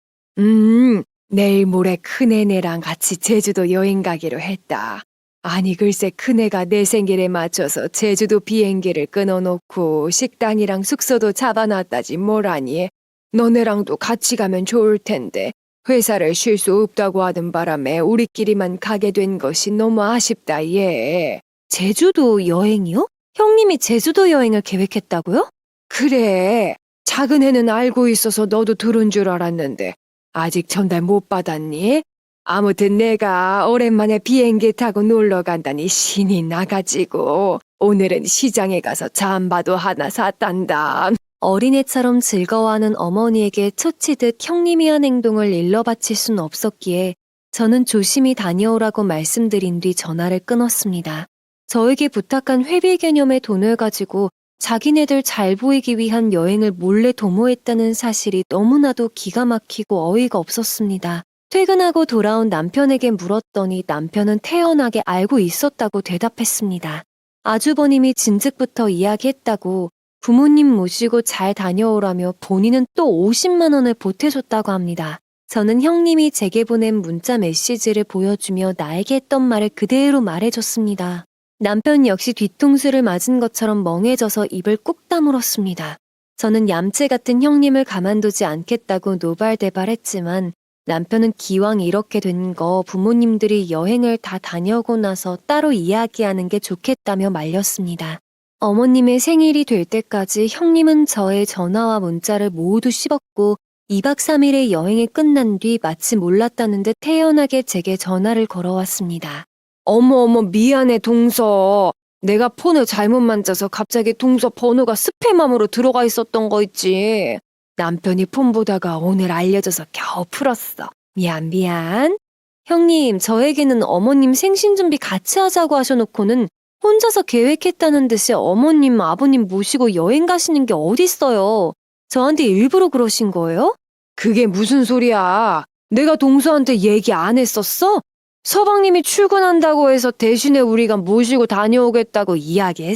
내일 모레 큰애네랑 같이 제주도 여행 가기로 했다. 아니 글쎄 큰애가 내 생일에 맞춰서 제주도 비행기를 끊어놓고 식당이랑 숙소도 잡아놨다지 뭐라니. 너네랑도 같이 가면 좋을 텐데 회사를 쉴 수 없다고 하는 바람에 우리끼리만 가게 된 것이 너무 아쉽다 얘. 제주도 여행이요? 형님이 제주도 여행을 계획했다고요? 그래. 작은 애는 알고 있어서 너도 들은 줄 알았는데 아직 전달 못 받았니? 아무튼 내가 오랜만에 비행기 타고 놀러 간다니 신이 나가지고 오늘은 시장에 가서 잠바도 하나 샀단다. 어린애처럼 즐거워하는 어머니에게 초치듯 형님이 한 행동을 일러 바칠 순 없었기에 저는 조심히 다녀오라고 말씀드린 뒤 전화를 끊었습니다. 저에게 부탁한 회비 개념의 돈을 가지고 자기네들 잘 보이기 위한 여행을 몰래 도모했다는 사실이 너무나도 기가 막히고 어이가 없었습니다. 퇴근하고 돌아온 남편에게 물었더니 남편은 태연하게 알고 있었다고 대답했습니다. 아주버님이 진즉부터 이야기했다고 부모님 모시고 잘 다녀오라며 본인은 또 50만 원을 보태줬다고 합니다. 저는 형님이 제게 보낸 문자 메시지를 보여주며 나에게 했던 말을 그대로 말해줬습니다. 남편 역시 뒤통수를 맞은 것처럼 멍해져서 입을 꾹 다물었습니다. 저는 얌체 같은 형님을 가만두지 않겠다고 노발대발했지만 남편은 기왕 이렇게 된 거 부모님들이 여행을 다 다녀오고 나서 따로 이야기하는 게 좋겠다며 말렸습니다. 어머님의 생일이 될 때까지 형님은 저의 전화와 문자를 모두 씹었고 2박 3일의 여행이 끝난 뒤 마치 몰랐다는 듯 태연하게 제게 전화를 걸어왔습니다. 어머 미안해 동서. 내가 폰을 잘못 만져서 갑자기 동서 번호가 스팸함으로 들어가 있었던 거 있지. 남편이 폰 보다가 오늘 알려줘서 겨우 풀었어. 미안. 형님, 저에게는 어머님 생신 준비 같이 하자고 하셔놓고는 혼자서 계획했다는 듯이 어머님, 아버님 모시고 여행 가시는 게 어딨어요. 저한테 일부러 그러신 거예요? 그게 무슨 소리야. 내가 동서한테 얘기 안 했었어? 서방님이 출근한다고 해서 대신에 우리가 모시고 다녀오겠다고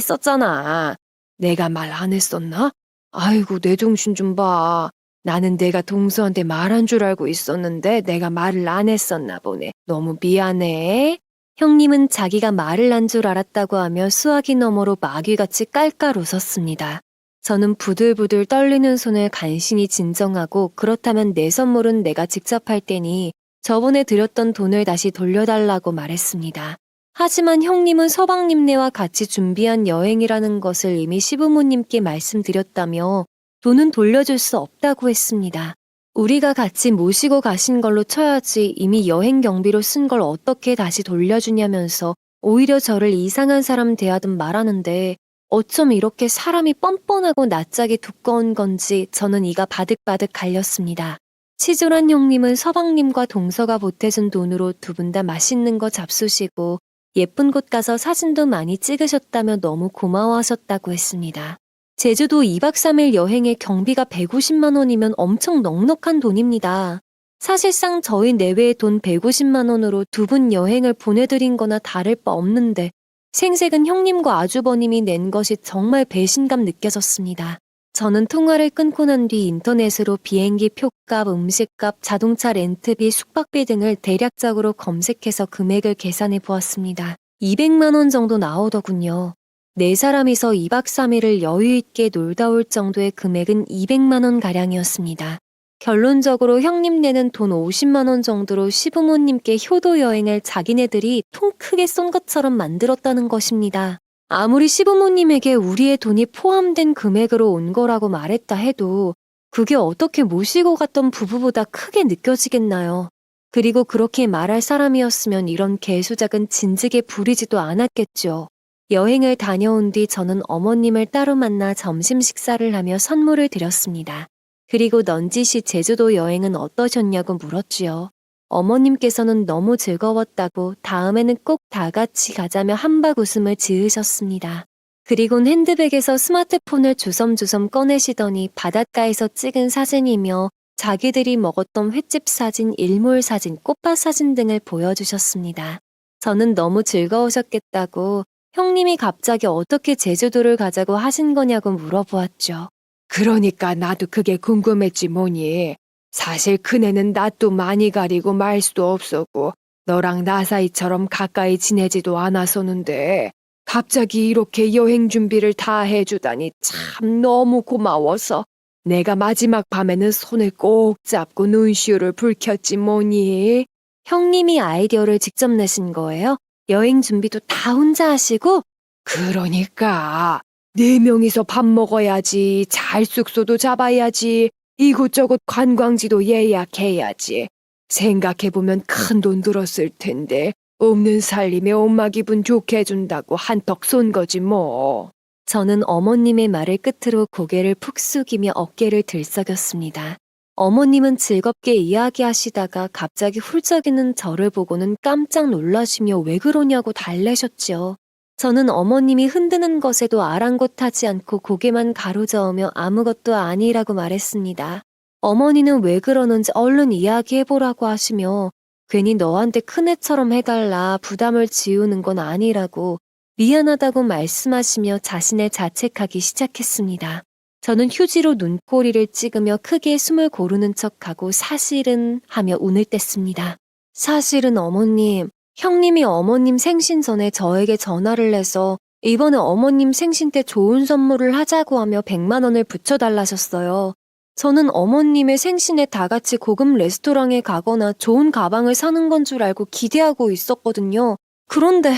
이야기했었잖아. 내가 말 안 했었나? 아이고 내 정신 좀 봐. 나는 내가 동서한테 말한 줄 알고 있었는데 내가 말을 안 했었나 보네. 너무 미안해. 형님은 자기가 말을 한 줄 알았다고 하며 수화기 너머로 마귀같이 깔깔 웃었습니다. 저는 부들부들 떨리는 손을 간신히 진정하고 그렇다면 내 선물은 내가 직접 할 테니 저번에 드렸던 돈을 다시 돌려달라고 말했습니다. 하지만 형님은 서방님네와 같이 준비한 여행이라는 것을 이미 시부모님께 말씀드렸다며 돈은 돌려줄 수 없다고 했습니다. 우리가 같이 모시고 가신 걸로 쳐야지 이미 여행 경비로 쓴 걸 어떻게 다시 돌려주냐면서 오히려 저를 이상한 사람 대하듯 말하는데 어쩜 이렇게 사람이 뻔뻔하고 낯짝이 두꺼운 건지 저는 이가 바득바득 갈렸습니다. 치졸한 형님은 서방님과 동서가 보태준 돈으로 두 분 다 맛있는 거 잡수시고 예쁜 곳 가서 사진도 많이 찍으셨다며 너무 고마워하셨다고 했습니다. 제주도 2박 3일 여행의 경비가 150만 원이면 엄청 넉넉한 돈입니다. 사실상 저희 내외의 돈 150만 원으로 두 분 여행을 보내드린 거나 다를 바 없는데 생색은 형님과 아주버님이 낸 것이 정말 배신감 느껴졌습니다. 저는 통화를 끊고 난 뒤 인터넷으로 비행기 표값, 음식값, 자동차 렌트비, 숙박비 등을 대략적으로 검색해서 금액을 계산해 보았습니다. 200만 원 정도 나오더군요. 네 사람이서 2박 3일을 여유 있게 놀다 올 정도의 금액은 200만 원 가량이었습니다. 결론적으로 형님 내는 돈 50만 원 정도로 시부모님께 효도 여행을 자기네들이 통 크게 쏜 것처럼 만들었다는 것입니다. 아무리 시부모님에게 우리의 돈이 포함된 금액으로 온 거라고 말했다 해도 그게 어떻게 모시고 갔던 부부보다 크게 느껴지겠나요? 그리고 그렇게 말할 사람이었으면 이런 개수작은 진즉에 부리지도 않았겠죠. 여행을 다녀온 뒤 저는 어머님을 따로 만나 점심 식사를 하며 선물을 드렸습니다. 그리고 넌지시 제주도 여행은 어떠셨냐고 물었지요. 어머님께서는 너무 즐거웠다고 다음에는 꼭 다 같이 가자며 한박 웃음을 지으셨습니다. 그리곤 핸드백에서 스마트폰을 주섬주섬 꺼내시더니 바닷가에서 찍은 사진이며 자기들이 먹었던 횟집 사진, 일몰 사진, 꽃밭 사진 등을 보여주셨습니다. 저는 너무 즐거우셨겠다고 형님이 갑자기 어떻게 제주도를 가자고 하신 거냐고 물어보았죠. 그러니까 나도 그게 궁금했지 뭐니. 사실 큰애는 낯도 많이 가리고 말 수도 없었고 너랑 나 사이처럼 가까이 지내지도 않았었는데 갑자기 이렇게 여행 준비를 다 해주다니 참 너무 고마워서 내가 마지막 밤에는 손을 꼭 잡고 눈시울을 붉혔지 뭐니. 형님이 아이디어를 직접 내신 거예요? 여행 준비도 다 혼자 하시고? 그러니까 4명이서 밥 먹어야지, 잘 숙소도 잡아야지, 이곳저곳 관광지도 예약해야지. 생각해보면 큰 돈 들었을 텐데 없는 살림에 엄마 기분 좋게 해준다고 한턱 쏜 거지 뭐. 저는 어머님의 말을 끝으로 고개를 푹 숙이며 어깨를 들썩였습니다. 어머님은 즐겁게 이야기하시다가 갑자기 훌쩍이는 저를 보고는 깜짝 놀라시며 왜 그러냐고 달래셨죠. 저는 어머님이 흔드는 것에도 아랑곳하지 않고 고개만 가로저으며 아무것도 아니라고 말했습니다. 어머니는 왜 그러는지 얼른 이야기해보라고 하시며 괜히 너한테 큰애처럼 해달라 부담을 지우는 건 아니라고 미안하다고 말씀하시며 자신을 자책하기 시작했습니다. 저는 휴지로 눈꼬리를 찍으며 크게 숨을 고르는 척하고 사실은 하며 운을 뗐습니다. 사실은 어머님, 형님이 어머님 생신 전에 저에게 전화를 해서 이번에 어머님 생신 때 좋은 선물을 하자고 하며 100만 원을 붙여달라셨어요. 저는 어머님의 생신에 다 같이 고급 레스토랑에 가거나 좋은 가방을 사는 건 줄 알고 기대하고 있었거든요. 그런데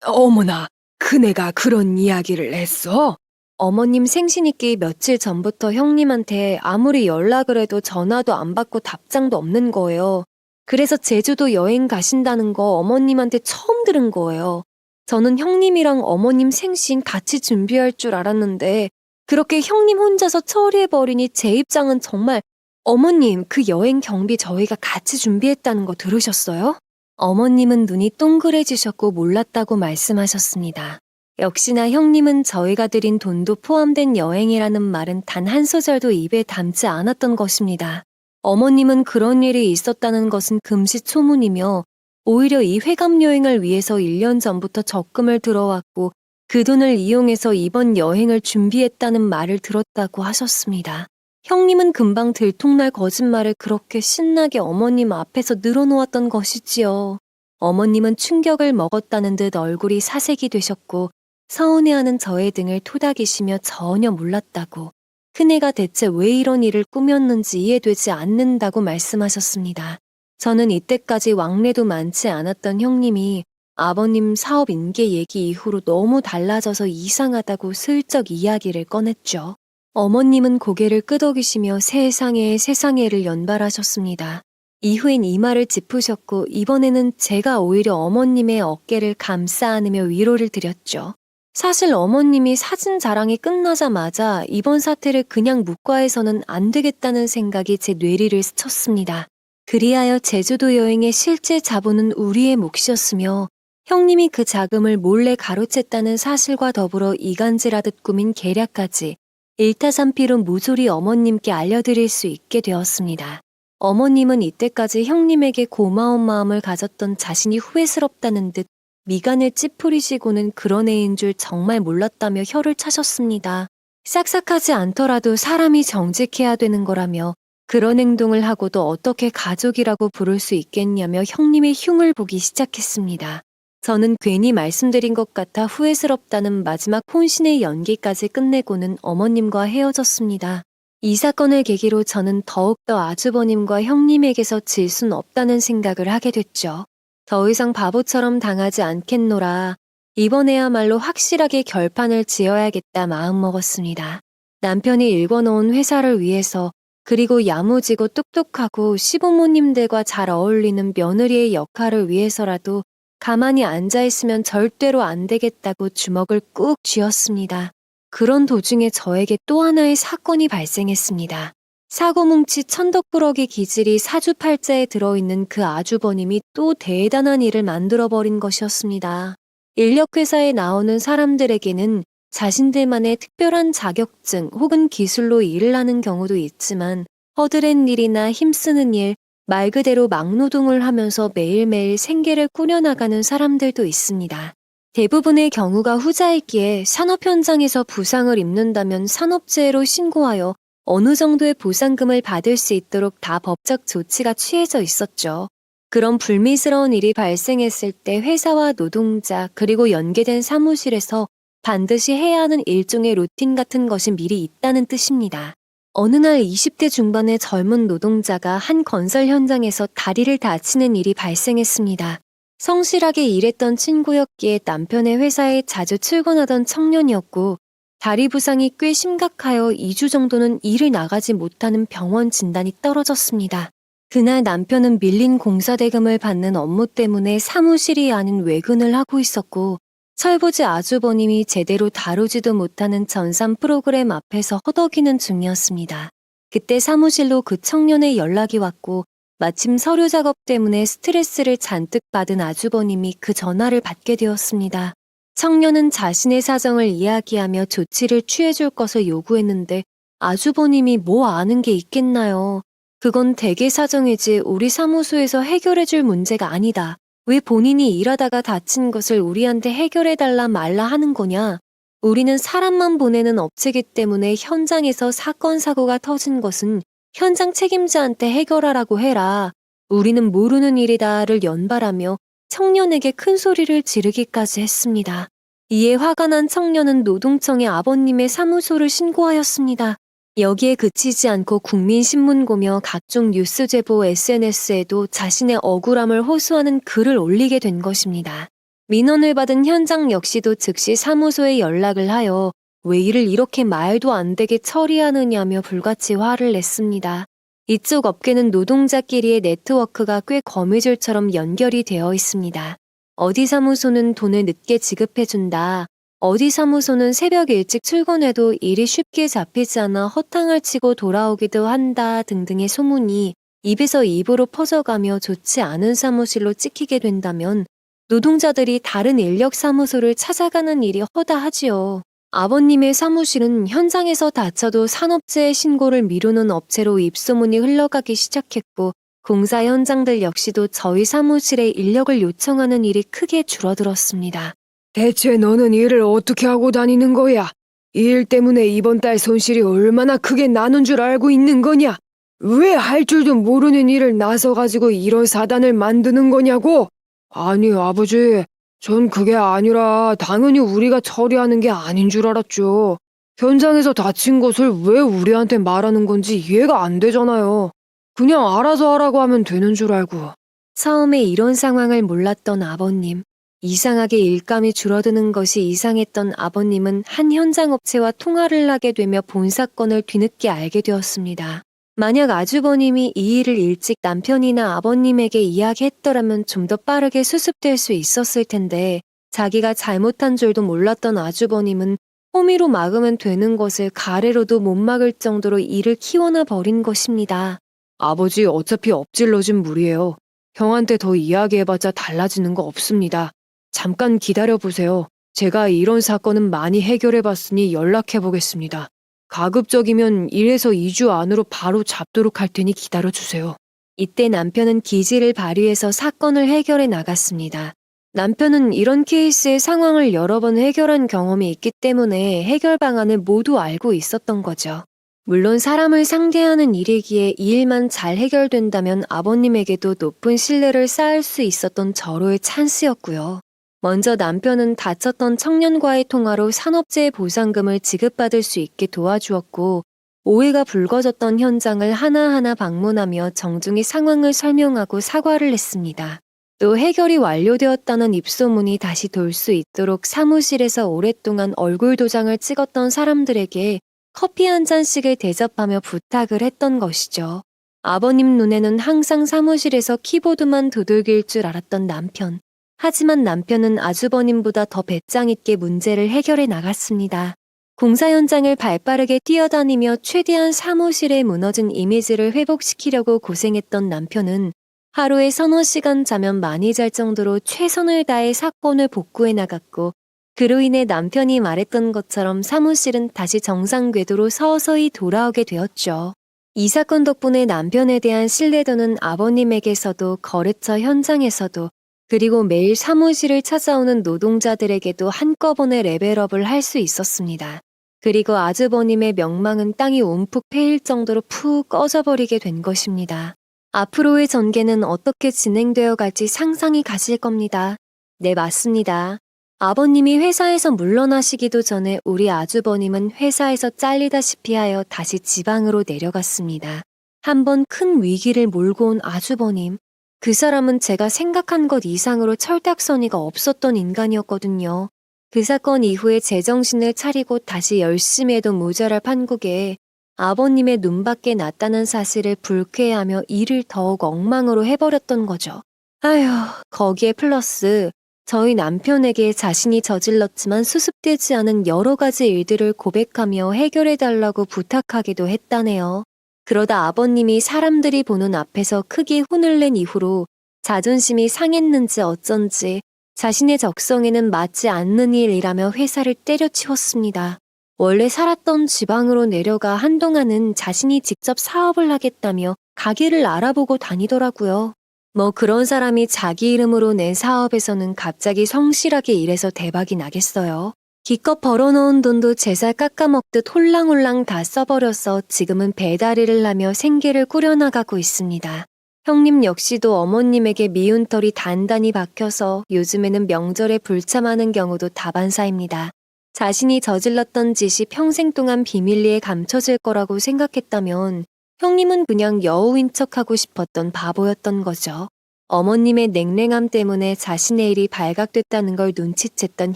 어머나, 큰애가 그런 이야기를 했어? 어머님 생신이기 며칠 전부터 형님한테 아무리 연락을 해도 전화도 안 받고 답장도 없는 거예요. 그래서 제주도 여행 가신다는 거 어머님한테 처음 들은 거예요. 저는 형님이랑 어머님 생신 같이 준비할 줄 알았는데 그렇게 형님 혼자서 처리해버리니 제 입장은 정말 어머님 그 여행 경비 저희가 같이 준비했다는 거 들으셨어요? 어머님은 눈이 동그래지셨고 몰랐다고 말씀하셨습니다. 역시나 형님은 저희가 드린 돈도 포함된 여행이라는 말은 단 한 소절도 입에 담지 않았던 것입니다. 어머님은 그런 일이 있었다는 것은 금시초문이며 오히려 이 회감 여행을 위해서 1년 전부터 적금을 들어왔고 그 돈을 이용해서 이번 여행을 준비했다는 말을 들었다고 하셨습니다. 형님은 금방 들통날 거짓말을 그렇게 신나게 어머님 앞에서 늘어놓았던 것이지요. 어머님은 충격을 먹었다는 듯 얼굴이 사색이 되셨고 서운해하는 저의 등을 토닥이시며 전혀 몰랐다고 큰애가 대체 왜 이런 일을 꾸몄는지 이해되지 않는다고 말씀하셨습니다. 저는 이때까지 왕래도 많지 않았던 형님이 아버님 사업 인계 얘기 이후로 너무 달라져서 이상하다고 슬쩍 이야기를 꺼냈죠. 어머님은 고개를 끄덕이시며 세상에를 연발하셨습니다. 이후엔 이마를 짚으셨고 이번에는 제가 오히려 어머님의 어깨를 감싸 안으며 위로를 드렸죠. 사실 어머님이 사진 자랑이 끝나자마자 이번 사태를 그냥 묵과해서는 안 되겠다는 생각이 제 뇌리를 스쳤습니다. 그리하여 제주도 여행의 실제 자본은 우리의 몫이었으며 형님이 그 자금을 몰래 가로챘다는 사실과 더불어 이간질하듯 꾸민 계략까지 일타삼피로 모조리 어머님께 알려드릴 수 있게 되었습니다. 어머님은 이때까지 형님에게 고마운 마음을 가졌던 자신이 후회스럽다는 듯 미간을 찌푸리시고는 그런 애인 줄 정말 몰랐다며 혀를 차셨습니다. 싹싹하지 않더라도 사람이 정직해야 되는 거라며 그런 행동을 하고도 어떻게 가족이라고 부를 수 있겠냐며 형님의 흉을 보기 시작했습니다. 저는 괜히 말씀드린 것 같아 후회스럽다는 마지막 혼신의 연기까지 끝내고는 어머님과 헤어졌습니다. 이 사건을 계기로 저는 더욱더 아주버님과 형님에게서 질 순 없다는 생각을 하게 됐죠. 더 이상 바보처럼 당하지 않겠노라. 이번에야말로 확실하게 결판을 지어야겠다 마음먹었습니다. 남편이 읽어놓은 회사를 위해서 그리고 야무지고 똑똑하고 시부모님들과 잘 어울리는 며느리의 역할을 위해서라도 가만히 앉아있으면 절대로 안 되겠다고 주먹을 꾹 쥐었습니다. 그런 도중에 저에게 또 하나의 사건이 발생했습니다. 사고뭉치 천덕꾸러기 기질이 사주팔자에 들어있는 그 아주버님이 또 대단한 일을 만들어버린 것이었습니다. 인력회사에 나오는 사람들에게는 자신들만의 특별한 자격증 혹은 기술로 일을 하는 경우도 있지만 허드렛 일이나 힘쓰는 일, 말 그대로 막노동을 하면서 매일매일 생계를 꾸려나가는 사람들도 있습니다. 대부분의 경우가 후자이기에 산업 현장에서 부상을 입는다면 산업재해로 신고하여 어느 정도의 보상금을 받을 수 있도록 다 법적 조치가 취해져 있었죠. 그런 불미스러운 일이 발생했을 때 회사와 노동자 그리고 연계된 사무실에서 반드시 해야 하는 일종의 루틴 같은 것이 미리 있다는 뜻입니다. 어느 날 20대 중반의 젊은 노동자가 한 건설 현장에서 다리를 다치는 일이 발생했습니다. 성실하게 일했던 친구였기에 남편의 회사에 자주 출근하던 청년이었고 다리 부상이 꽤 심각하여 2주 정도는 일을 나가지 못하는 병원 진단이 떨어졌습니다. 그날 남편은 밀린 공사 대금을 받는 업무 때문에 사무실이 아닌 외근을 하고 있었고 철부지 아주버님이 제대로 다루지도 못하는 전산 프로그램 앞에서 허덕이는 중이었습니다. 그때 사무실로 그 청년의 연락이 왔고 마침 서류 작업 때문에 스트레스를 잔뜩 받은 아주버님이 그 전화를 받게 되었습니다. 청년은 자신의 사정을 이야기하며 조치를 취해줄 것을 요구했는데 아주버님이 뭐 아는 게 있겠나요? 그건 대개 사정이지 우리 사무소에서 해결해줄 문제가 아니다. 왜 본인이 일하다가 다친 것을 우리한테 해결해달라 말라 하는 거냐? 우리는 사람만 보내는 업체이기 때문에 현장에서 사건 사고가 터진 것은 현장 책임자한테 해결하라고 해라. 우리는 모르는 일이다를 연발하며 청년에게 큰 소리를 지르기까지 했습니다. 이에 화가 난 청년은 노동청에 아버님의 사무소를 신고하였습니다. 여기에 그치지 않고 국민신문고며 각종 뉴스 제보 SNS에도 자신의 억울함을 호소하는 글을 올리게 된 것입니다. 민원을 받은 현장 역시도 즉시 사무소에 연락을 하여 왜 일을 이렇게 말도 안 되게 처리하느냐며 불같이 화를 냈습니다. 이쪽 업계는 노동자끼리의 네트워크가 꽤 거미줄처럼 연결이 되어 있습니다. 어디 사무소는 돈을 늦게 지급해준다. 어디 사무소는 새벽 일찍 출근해도 일이 쉽게 잡히지 않아 허탕을 치고 돌아오기도 한다 등등의 소문이 입에서 입으로 퍼져가며 좋지 않은 사무실로 찍히게 된다면 노동자들이 다른 인력 사무소를 찾아가는 일이 허다하지요. 아버님의 사무실은 현장에서 다쳐도 산업재해 신고를 미루는 업체로 입소문이 흘러가기 시작했고 공사 현장들 역시도 저희 사무실에 인력을 요청하는 일이 크게 줄어들었습니다. 대체 너는 일을 어떻게 하고 다니는 거야? 이 일 때문에 이번 달 손실이 얼마나 크게 나는 줄 알고 있는 거냐? 왜 할 줄도 모르는 일을 나서가지고 이런 사단을 만드는 거냐고? 아니, 아버지, 전 그게 아니라 당연히 우리가 처리하는 게 아닌 줄 알았죠. 현장에서 다친 것을 왜 우리한테 말하는 건지 이해가 안 되잖아요. 그냥 알아서 하라고 하면 되는 줄 알고. 처음에 이런 상황을 몰랐던 아버님. 이상하게 일감이 줄어드는 것이 이상했던 아버님은 한 현장 업체와 통화를 하게 되며 본 사건을 뒤늦게 알게 되었습니다. 만약 아주버님이 이 일을 일찍 남편이나 아버님에게 이야기했더라면 좀 더 빠르게 수습될 수 있었을 텐데 자기가 잘못한 줄도 몰랐던 아주버님은 호미로 막으면 되는 것을 가래로도 못 막을 정도로 일을 키워놔 버린 것입니다. 아버지, 어차피 엎질러진 물이에요. 형한테 더 이야기해봤자 달라지는 거 없습니다. 잠깐 기다려보세요. 제가 이런 사건은 많이 해결해봤으니 연락해보겠습니다. 가급적이면 1에서 2주 안으로 바로 잡도록 할 테니 기다려주세요. 이때 남편은 기지를 발휘해서 사건을 해결해 나갔습니다. 남편은 이런 케이스의 상황을 여러 번 해결한 경험이 있기 때문에 해결 방안을 모두 알고 있었던 거죠. 물론 사람을 상대하는 일이기에 이 일만 잘 해결된다면 아버님에게도 높은 신뢰를 쌓을 수 있었던 절호의 찬스였고요. 먼저 남편은 다쳤던 청년과의 통화로 산업재해 보상금을 지급받을 수 있게 도와주었고, 오해가 불거졌던 현장을 하나하나 방문하며 정중히 상황을 설명하고 사과를 했습니다. 또 해결이 완료되었다는 입소문이 다시 돌 수 있도록 사무실에서 오랫동안 얼굴 도장을 찍었던 사람들에게 커피 한 잔씩을 대접하며 부탁을 했던 것이죠. 아버님 눈에는 항상 사무실에서 키보드만 두들길 줄 알았던 남편. 하지만 남편은 아주버님보다 더 배짱 있게 문제를 해결해 나갔습니다. 공사 현장을 발빠르게 뛰어다니며 최대한 사무실에 무너진 이미지를 회복시키려고 고생했던 남편은 하루에 서너 시간 자면 많이 잘 정도로 최선을 다해 사건을 복구해 나갔고, 그로 인해 남편이 말했던 것처럼 사무실은 다시 정상 궤도로 서서히 돌아오게 되었죠. 이 사건 덕분에 남편에 대한 신뢰도는 아버님에게서도 거래처 현장에서도 그리고 매일 사무실을 찾아오는 노동자들에게도 한꺼번에 레벨업을 할 수 있었습니다. 그리고 아주버님의 명망은 땅이 움푹 패일 정도로 푹 꺼져버리게 된 것입니다. 앞으로의 전개는 어떻게 진행되어 갈지 상상이 가실 겁니다. 네, 맞습니다. 아버님이 회사에서 물러나시기도 전에 우리 아주버님은 회사에서 잘리다시피 하여 다시 지방으로 내려갔습니다. 한번 큰 위기를 몰고 온 아주버님. 그 사람은 제가 생각한 것 이상으로 철딱서니가 없었던 인간이었거든요. 그 사건 이후에 제정신을 차리고 다시 열심히 해도 모자랄 판국에 아버님의 눈밖에 났다는 사실을 불쾌해하며 일을 더욱 엉망으로 해버렸던 거죠. 아휴, 거기에 플러스 저희 남편에게 자신이 저질렀지만 수습되지 않은 여러 가지 일들을 고백하며 해결해달라고 부탁하기도 했다네요. 그러다 아버님이 사람들이 보는 앞에서 크게 혼을 낸 이후로 자존심이 상했는지 어쩐지 자신의 적성에는 맞지 않는 일이라며 회사를 때려치웠습니다. 원래 살았던 지방으로 내려가 한동안은 자신이 직접 사업을 하겠다며 가게를 알아보고 다니더라고요. 뭐 그런 사람이 자기 이름으로 낸 사업에서는 갑자기 성실하게 일해서 대박이 나겠어요. 기껏 벌어놓은 돈도 제살 깎아먹듯 홀랑홀랑 다 써버려서 지금은 배달일을 하며 생계를 꾸려나가고 있습니다. 형님 역시도 어머님에게 미운 털이 단단히 박혀서 요즘에는 명절에 불참하는 경우도 다반사입니다. 자신이 저질렀던 짓이 평생 동안 비밀리에 감춰질 거라고 생각했다면 형님은 그냥 여우인 척하고 싶었던 바보였던 거죠. 어머님의 냉랭함 때문에 자신의 일이 발각됐다는 걸 눈치챘던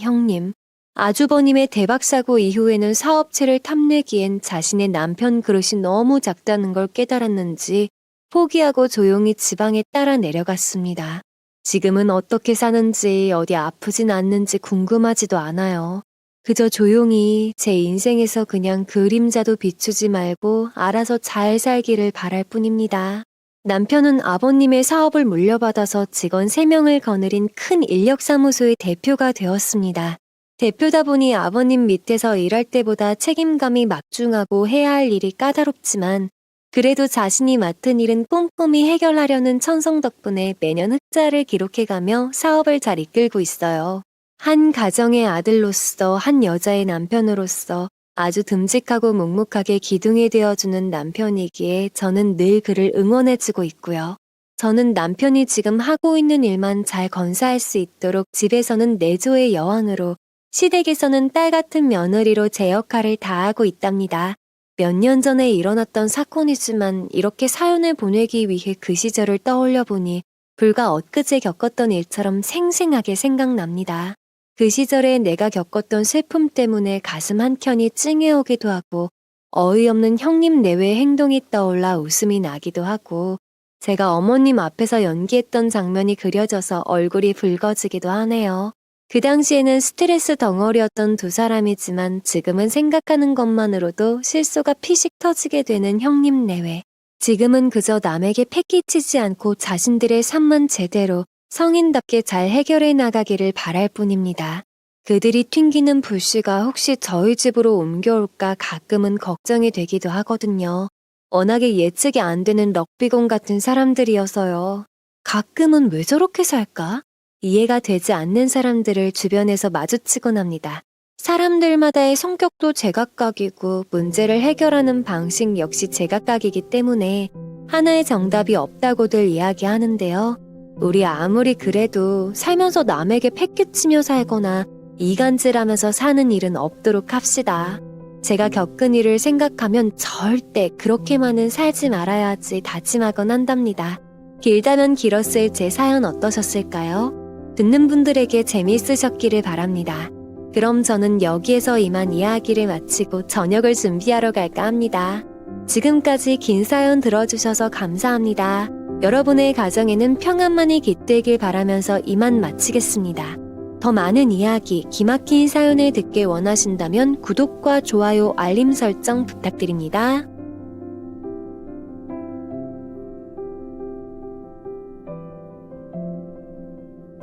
형님. 아주버님의 대박사고 이후에는 사업체를 탐내기엔 자신의 남편 그릇이 너무 작다는 걸 깨달았는지 포기하고 조용히 지방에 따라 내려갔습니다. 지금은 어떻게 사는지 어디 아프진 않는지 궁금하지도 않아요. 그저 조용히 제 인생에서 그냥 그림자도 비추지 말고 알아서 잘 살기를 바랄 뿐입니다. 남편은 아버님의 사업을 물려받아서 직원 3명을 거느린 큰 인력사무소의 대표가 되었습니다. 대표다 보니 아버님 밑에서 일할 때보다 책임감이 막중하고 해야 할 일이 까다롭지만 그래도 자신이 맡은 일은 꼼꼼히 해결하려는 천성 덕분에 매년 흑자를 기록해가며 사업을 잘 이끌고 있어요. 한 가정의 아들로서 한 여자의 남편으로서 아주 듬직하고 묵묵하게 기둥이 되어주는 남편이기에 저는 늘 그를 응원해주고 있고요. 저는 남편이 지금 하고 있는 일만 잘 건사할 수 있도록 집에서는 내조의 여왕으로 시댁에서는 딸 같은 며느리로 제 역할을 다하고 있답니다. 몇 년 전에 일어났던 사건이지만 이렇게 사연을 보내기 위해 그 시절을 떠올려 보니 불과 엊그제 겪었던 일처럼 생생하게 생각납니다. 그 시절에 내가 겪었던 슬픔 때문에 가슴 한켠이 찡해오기도 하고 어이없는 형님 내외의 행동이 떠올라 웃음이 나기도 하고 제가 어머님 앞에서 연기했던 장면이 그려져서 얼굴이 붉어지기도 하네요. 그 당시에는 스트레스 덩어리였던 두 사람이지만 지금은 생각하는 것만으로도 실소가 피식 터지게 되는 형님 내외. 지금은 그저 남에게 패기치지 않고 자신들의 삶만 제대로 성인답게 잘 해결해 나가기를 바랄 뿐입니다. 그들이 튕기는 불씨가 혹시 저희 집으로 옮겨올까 가끔은 걱정이 되기도 하거든요. 워낙에 예측이 안 되는 럭비공 같은 사람들이어서요. 가끔은 왜 저렇게 살까? 이해가 되지 않는 사람들을 주변에서 마주치곤 합니다. 사람들마다의 성격도 제각각이고 문제를 해결하는 방식 역시 제각각이기 때문에 하나의 정답이 없다고들 이야기하는데요. 우리 아무리 그래도 살면서 남에게 패기치며 살거나 이간질하면서 사는 일은 없도록 합시다. 제가 겪은 일을 생각하면 절대 그렇게만은 살지 말아야지 다짐하곤 한답니다. 길다면 길었을 제 사연 어떠셨을까요? 듣는 분들에게 재미있으셨기를 바랍니다. 그럼 저는 여기에서 이만 이야기를 마치고 저녁을 준비하러 갈까 합니다. 지금까지 긴 사연 들어주셔서 감사합니다. 여러분의 가정에는 평안만이 깃들길 바라면서 이만 마치겠습니다. 더 많은 이야기, 기막힌 사연을 듣길 원하신다면 구독과 좋아요, 알림 설정 부탁드립니다.